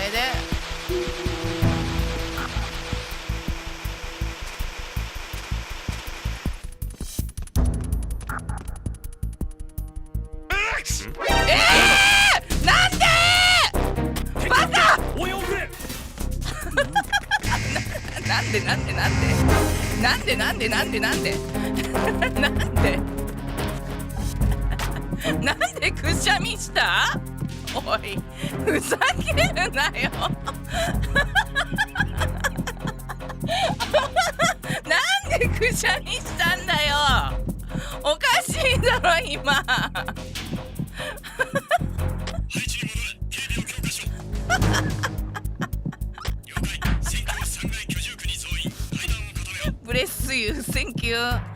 ないで。なんでバカおい遅れ。なんでなんでなんでなんでなんでなんでなんでなんでなんでくしゃみした？おいふざけるなよなんでくしゃみしたんだよ。おかしいだろ今配置に戻れ。警備を強化しろ。了解。選挙3階居住区に増員。階段を固めろ。ブレスユーセンキュー。